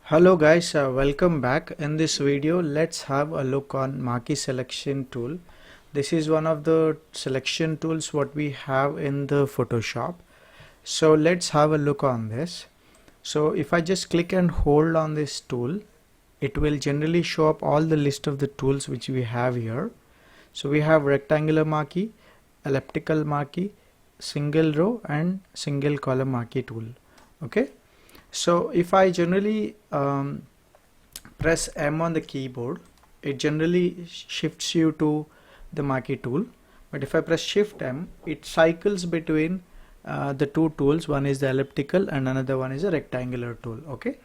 Hello guys, welcome back. In this video let's have a look on Marquee selection tool. This is one of the selection tools what we have in the Photoshop. So let's have a look on this. So if I just click and hold on this tool, it will generally show up all the list of the tools which we have here. So we have rectangular marquee, elliptical marquee, single row and single column marquee tool. Okay. So if I generally press M on the keyboard, it generally shifts you to the marquee tool. But if I press Shift M, it cycles between the two tools. One is the elliptical and another one is a rectangular tool. Okay.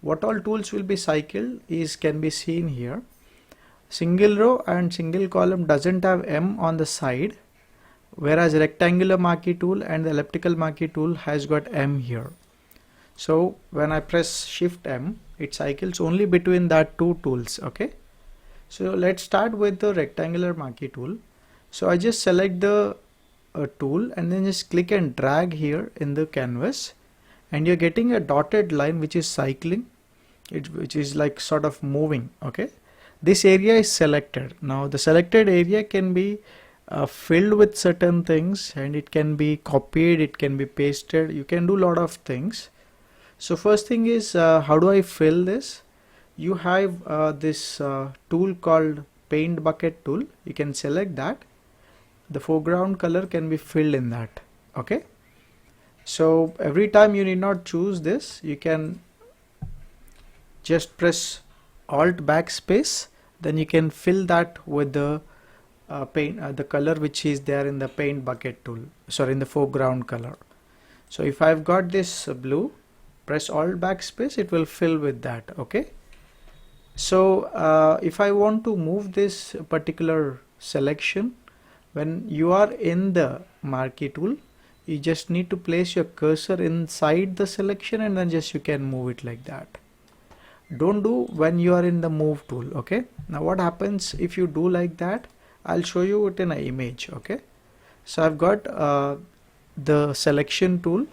What all tools will be cycled can be seen here. Single row and single column doesn't have M on the side, whereas rectangular marquee tool and the elliptical marquee tool has got M here. So when I press Shift M, it cycles only between that two tools. Okay. So let's start with the rectangular marquee tool. So I just select the tool and then just click and drag here in the canvas, and you're getting a dotted line which is cycling, which is like sort of moving. Okay. This area is selected. Now the selected area can be filled with certain things, and it can be copied, it can be pasted, you can do a lot of things. So first thing is, how do I fill this? You have this tool called paint bucket tool. You can select that. The foreground color can be filled in that. Okay. So every time you need not choose this, you can just press Alt backspace, then you can fill that with the the color which is there in the paint bucket tool, sorry, in the foreground color. So if I've got this blue, press Alt backspace, it will fill with that. Okay. So if I want to move this particular selection, when you are in the marquee tool, you just need to place your cursor inside the selection and then just you can move it like that. Don't do when you are in the move tool. Okay. Now what happens if you do like that? I'll show you it in an image. Okay. So I've got the selection tool,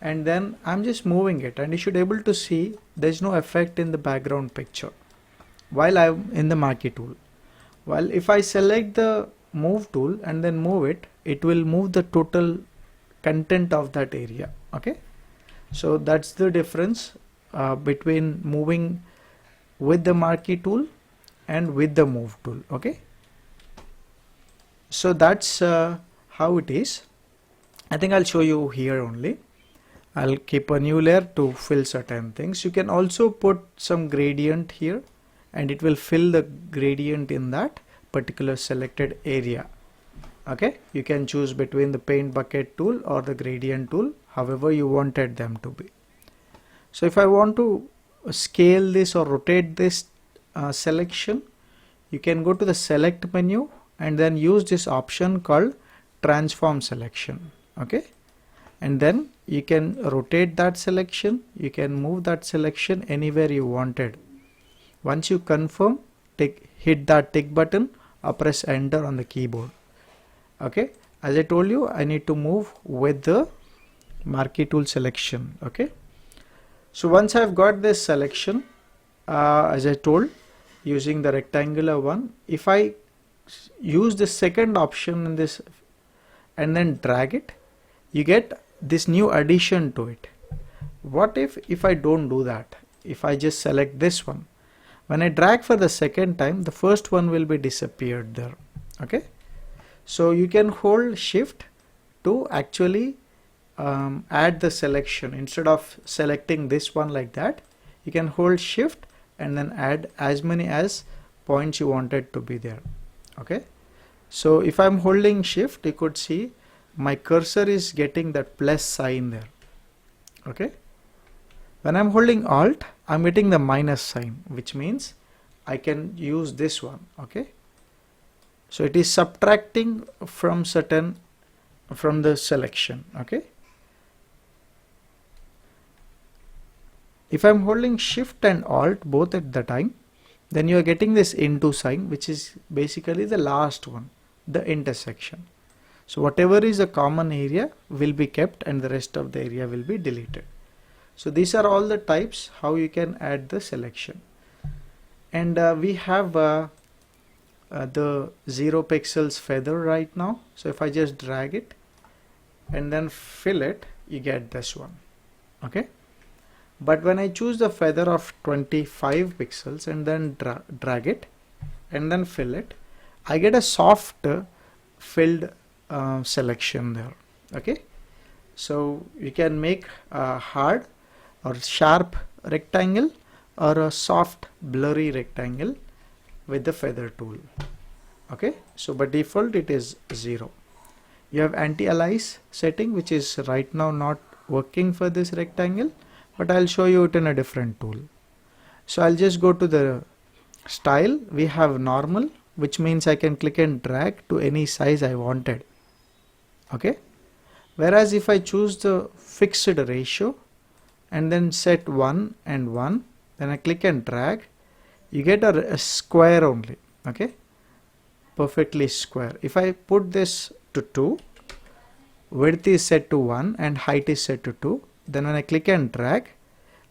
and then I'm just moving it, and you should be able to see there's no effect in the background picture while I'm in the marquee tool. While if I select the move tool and then move it, it will move the total content of that area. Okay. So that's the difference between moving with the marquee tool and with the move tool. Okay. So that's how it is. I think I'll show you here only. I'll keep a new layer to fill certain things. You can also put some gradient here, and it will fill the gradient in that particular selected area. Okay. You can choose between the paint bucket tool or the gradient tool, however you wanted them to be. So if I want to scale this or rotate this selection, you can go to the select menu and then use this option called transform selection. Okay. And then you can rotate that selection, you can move that selection anywhere you wanted. Once you confirm, hit that tick button or press enter on the keyboard. Okay. As I told you, I need to move with the marquee tool selection. Okay. So once I've got this selection, as I told, using the rectangular one, if I use the second option in this and then drag it, you get this new addition to it. What if I don't do that? If I just select this one, when I drag for the second time, the first one will be disappeared there. Okay. So you can hold Shift to actually add the selection. Instead of selecting this one like that, you can hold Shift and then add as many as points you wanted to be there. Okay. So if I'm holding Shift, you could see my cursor is getting that plus sign there. Okay. When I'm holding Alt, I'm getting the minus sign, which means I can use this one. Okay. So it is subtracting from the selection. Okay. If I'm holding Shift and Alt both at the time, then you are getting this into sign, which is basically the last one, the intersection. So whatever is a common area will be kept and the rest of the area will be deleted. So these are all the types how you can add the selection. And we have the 0 pixels feather right now. So if I just drag it and then fill it, you get this one. Okay. But when I choose the feather of 25 pixels and then drag it and then fill it, I get a soft filled selection there. Okay. So you can make a hard or sharp rectangle or a soft blurry rectangle with the feather tool. Okay. So by default it is 0. You have anti-alias setting, which is right now not working for this rectangle, but I'll show you it in a different tool. So I'll just go to the style. We have normal, which means I can click and drag to any size I wanted. Okay. Whereas if I choose the fixed ratio and then set 1 and 1, then I click and drag, you get a square only. Okay. Perfectly square. If I put this to 2, width is set to 1 and height is set to 2, then when I click and drag,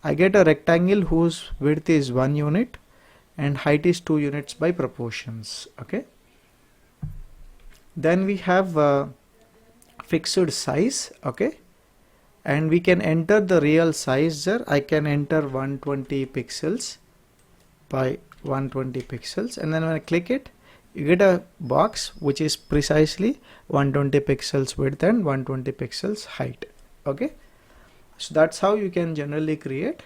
I get a rectangle whose width is 1 unit and height is 2 units by proportions. Okay. Then we have fixed size. Okay. And we can enter the real size there. I can enter 120 pixels by 120 pixels, and then when I click it, you get a box which is precisely 120 pixels width and 120 pixels height. Okay. So that's how you can generally create.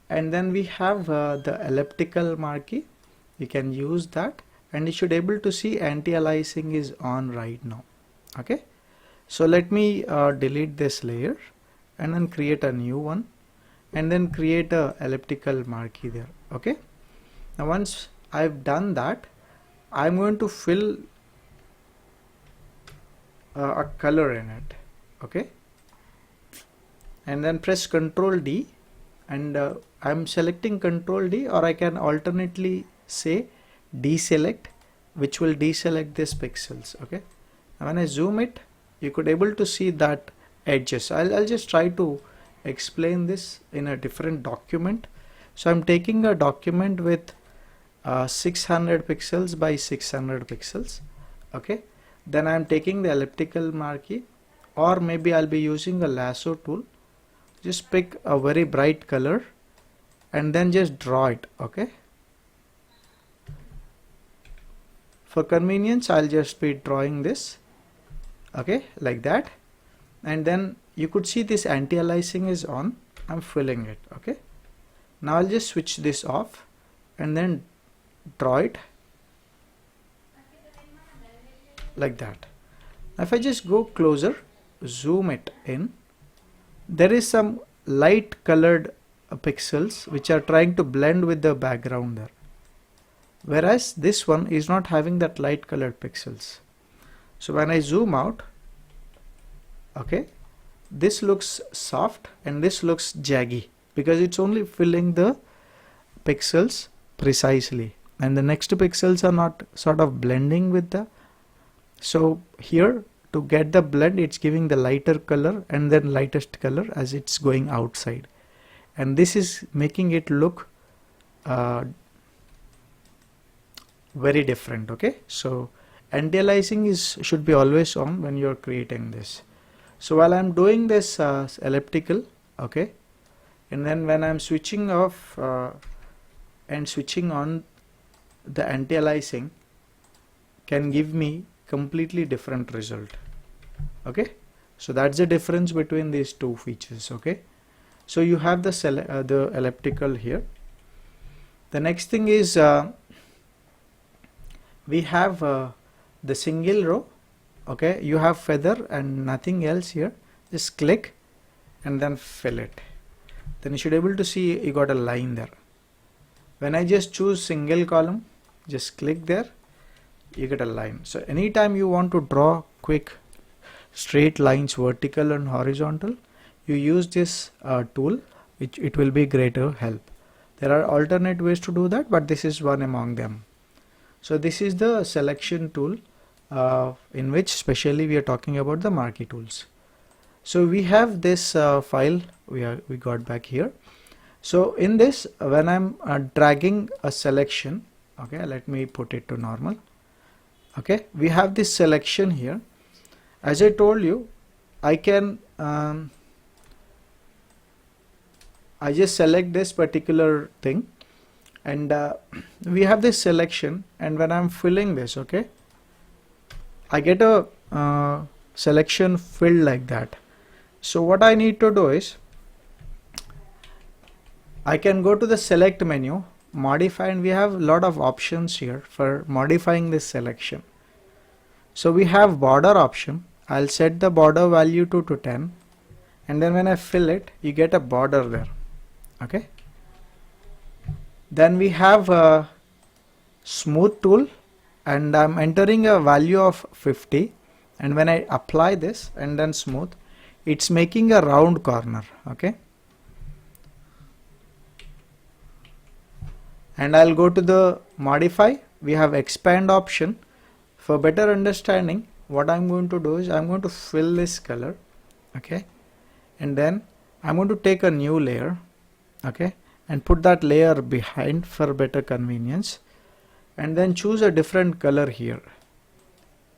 And then we have the elliptical marquee. You can use that, and you should able to see anti-aliasing is on right now. Okay. So let me delete this layer and then create a new one and then create a elliptical marquee there. Okay. Now once I've done that, I'm going to fill a color in it. Okay. And then press Ctrl D, and I'm selecting Ctrl D, or I can alternately say deselect, which will deselect these pixels. Okay. And when I zoom it, you could able to see that edges. I'll just try to explain this in a different document. So I'm taking a document with 600 pixels by 600 pixels. Okay. Then I'm taking the elliptical marquee, or maybe I'll be using a lasso tool. Just pick a very bright color and then just draw it. Okay. For convenience, I'll just be drawing this. Okay, like that. And then you could see this anti-aliasing is on. I'm filling it. Okay. Now I'll just switch this off and then draw it like that. Now if I just go closer, zoom it in, there is some light colored pixels which are trying to blend with the background there, whereas this one is not having that light colored pixels. So when I zoom out, okay, this looks soft and this looks jaggy because it's only filling the pixels precisely, and the next pixels are not sort of blending with the. So here, to get the blend, it's giving the lighter color and then lightest color as it's going outside, and this is making it look very different. Okay. So anti-aliasing should be always on when you're creating this. So while I'm doing this elliptical, okay, and then when I'm switching off and switching on, the anti-aliasing can give me completely different result. Okay. So that's the difference between these two features. Okay. So you have the elliptical here. The next thing is we have the single row. Okay, you have feather and nothing else here. Just click and then fill it. Then you should be able to see you got a line there. When I just choose single column, just click there, you get a line. So anytime you want to draw quick straight lines, vertical and horizontal, you use this tool, which it will be greater help. There are alternate ways to do that, but this is one among them. So this is the selection tool in which specially we are talking about the marquee tools. So we have this file we got back here. So in this, when I'm dragging a selection, okay, let me put it to normal. Okay, we have this selection here. As I told you, I can I just select this particular thing, and we have this selection, and when I'm filling this, okay, I get a selection filled like that. So what I need to do is I can go to the select menu, modify, and we have a lot of options here for modifying this selection. So we have border option. I'll set the border value to 10, and then when I fill it, you get a border there. Okay, then we have a smooth tool, and I'm entering a value of 50, and when I apply this and then smooth, it's making a round corner. Okay, and I'll go to the modify. We have expand option. For better understanding, what I'm going to do is I'm going to fill this color, okay, and then I'm going to take a new layer, okay, and put that layer behind for better convenience, and then choose a different color here.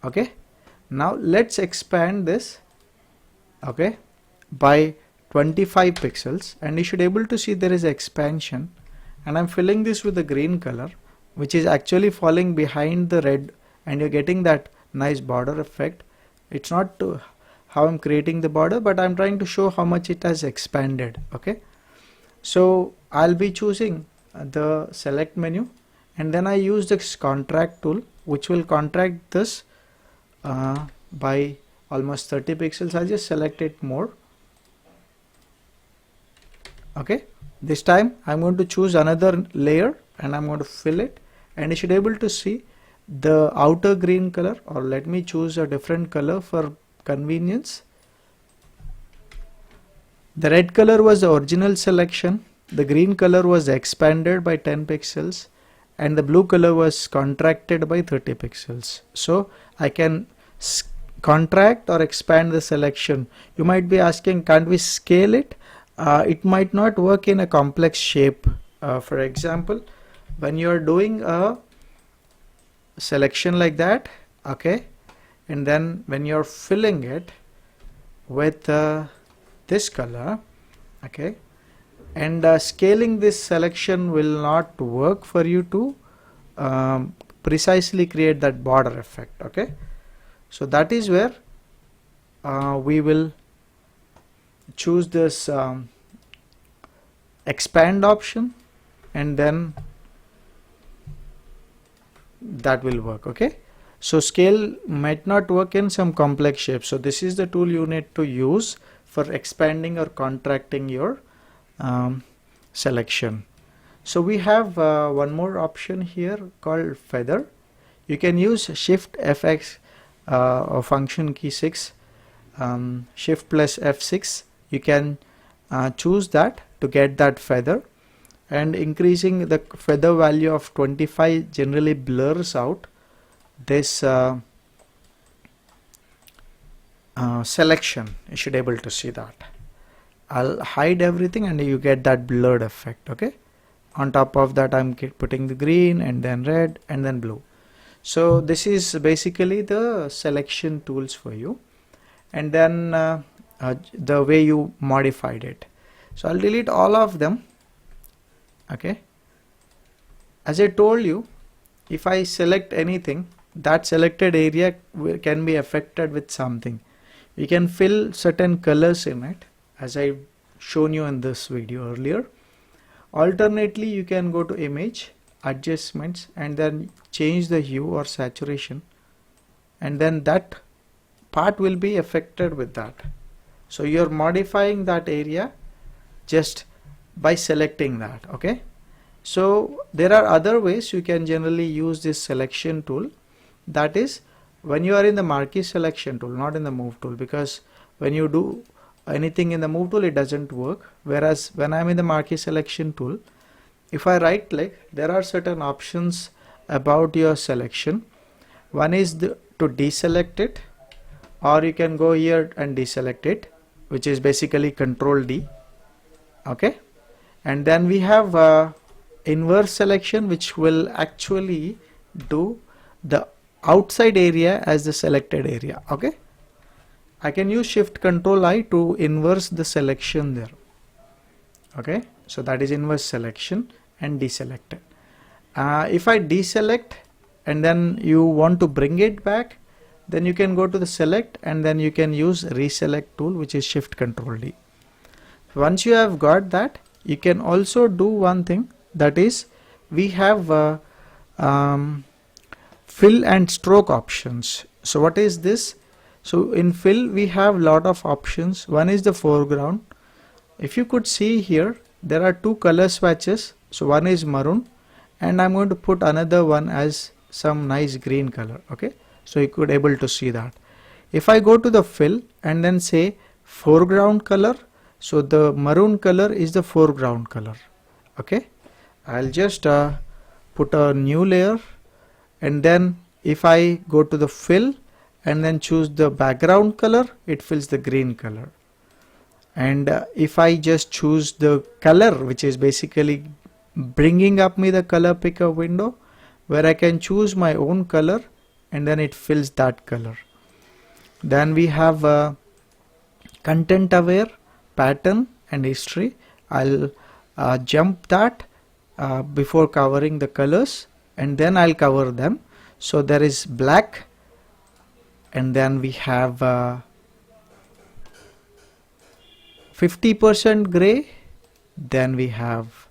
Okay, now let's expand this, okay, by 25 pixels, and you should able to see there is expansion, and I'm filling this with the green color, which is actually falling behind the red, and you're getting that nice border effect. It's not to how I'm creating the border, but I'm trying to show how much it has expanded. Okay, so I'll be choosing the select menu, and then I use this contract tool, which will contract this by almost 30 pixels. I'll just select it more. Okay, this time I'm going to choose another layer, and I'm going to fill it, and you should able to see the outer green color, or let me choose a different color for convenience. The red color was the original selection, the green color was expanded by 10 pixels, and the blue color was contracted by 30 pixels. So I can contract or expand the selection. You might be asking, can't we scale it? It might not work in a complex shape. For example, when you are doing a selection like that, okay, and then when you're filling it with this color, okay, and scaling this selection will not work for you to precisely create that border effect. Okay, so that is where we will choose this expand option, and then that will work. Okay, so scale might not work in some complex shapes, so this is the tool you need to use for expanding or contracting your selection. So we have one more option here called feather. You can use shift fx or function key 6, shift plus f6. You can choose that to get that feather, and increasing the feather value of 25 generally blurs out this selection. You should able to see that. I'll hide everything, and you get that blurred effect. Okay, on top of that I'm putting the green, and then red, and then blue. So this is basically the selection tools for you, and then the way you modified it. So I'll delete all of them. Okay, as I told you, if I select anything, that selected area can be affected with something. You can fill certain colors in it, as I shown you in this video earlier. Alternately, you can go to image, adjustments, and then change the hue or saturation, and then that part will be affected with that. So you're modifying that area just by selecting that. Okay, so there are other ways you can generally use this selection tool. That is when you are in the marquee selection tool, not in the move tool, because when you do anything in the move tool it doesn't work. Whereas when I'm in the marquee selection tool, if I right click, there are certain options about your selection. One is to deselect it, or you can go here and deselect it, which is basically Control D. Okay, and then we have inverse selection, which will actually do the outside area as the selected area. Okay, I can use Shift Control I to inverse the selection there. Okay, so that is inverse selection and deselect it. If I deselect and then you want to bring it back, then you can go to the select and then you can use reselect tool, which is Shift Control D. Once you have got that, you can also do one thing, that is we have fill and stroke options. So what is this? So in fill we have lot of options. One is the foreground. If you could see here, there are two color swatches. So one is maroon and I'm going to put another one as some nice green color. Okay, so you could able to see that. If I go to the fill and then say foreground color, so the maroon color is the foreground color. Okay, I'll just put a new layer, and then if I go to the fill and then choose the background color, it fills the green color. And if I just choose the color, which is basically bringing up me the color picker window, where I can choose my own color and then it fills that color. Then we have content aware, pattern and history. I'll jump that before covering the colors, and then I'll cover them. So there is black, and then we have 50% gray, then we have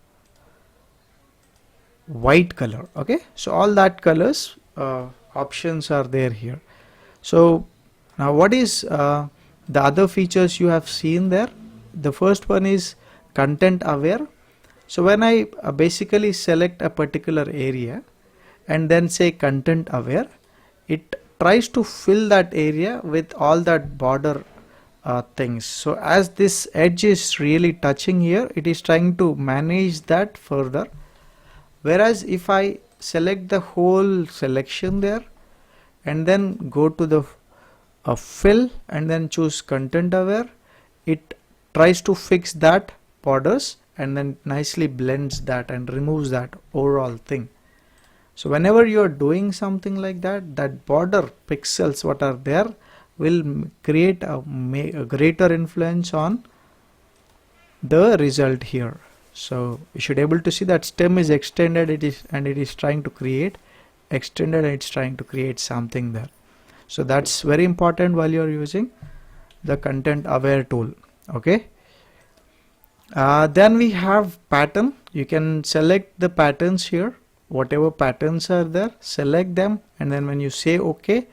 white color. Okay, so all that colors options are there here. So now what is the other features you have seen there? The first one is content aware. So when I basically select a particular area and then say content aware, it tries to fill that area with all that border things. So as this edge is really touching here, it is trying to manage that further. Whereas if I select the whole selection there and then go to the fill and then choose content aware, it tries to fix that borders and then nicely blends that and removes that overall thing. So whenever you are doing something like that, that border pixels what are there will create a greater influence on the result here. So you should able to see that stem is extended, it is trying to create extended, and it's trying to create something there. So that's very important while you're using the content aware tool. Okay, then we have pattern. You can select the patterns here, whatever patterns are there, select them, and then when you say OK,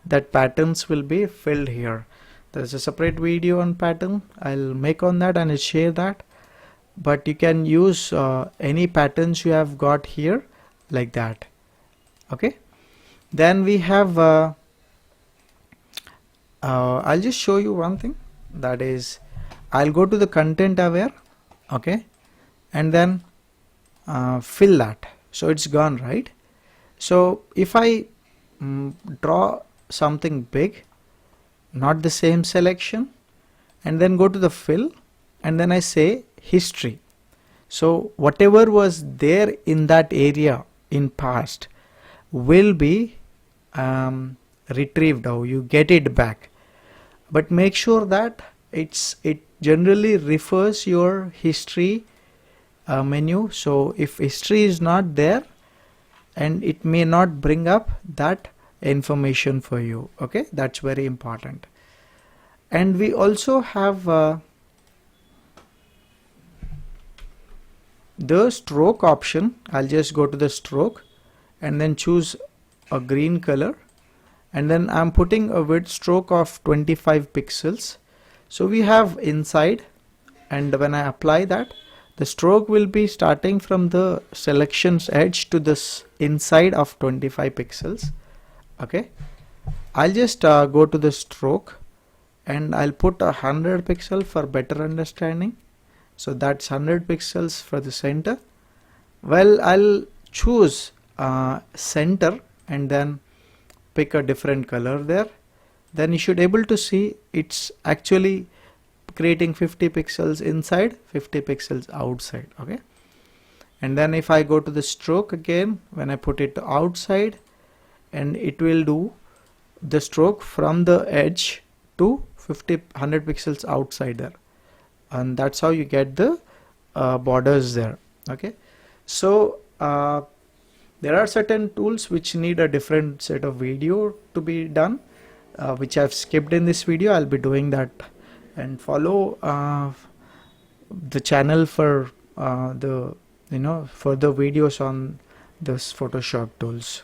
that patterns will be filled here. There's a separate video on pattern, I'll make on that and I'll share that, but you can use any patterns you have got here like that. Okay, then we have I'll just show you one thing, that is I'll go to the content aware. Okay, and then fill that. So it's gone, right? So if I draw something big, not the same selection, and then go to the fill and then I say history. So whatever was there in that area in past will be retrieved, or you get it back, but make sure that it generally refers your history menu. So if history is not there, and it may not bring up that information for you. Okay, that's very important. And we also have the stroke option. I'll just go to the stroke and then choose a green color, and then I'm putting a width stroke of 25 pixels. So we have inside, and when I apply that, the stroke will be starting from the selections edge to this inside of 25 pixels. Okay, I'll just go to the stroke and I'll put 100 pixel for better understanding. So that's 100 pixels for the center. Well, I'll choose center and then pick a different color there. Then you should able to see it's actually creating 50 pixels inside, 50 pixels outside. Okay, and then if I go to the stroke again, when I put it outside, and it will do the stroke from the edge to 100 pixels outside there, and that's how you get the borders there. Okay, so there are certain tools which need a different set of video to be done, which I've skipped in this video. I'll be doing that, and follow the channel for the further videos on this Photoshop tools.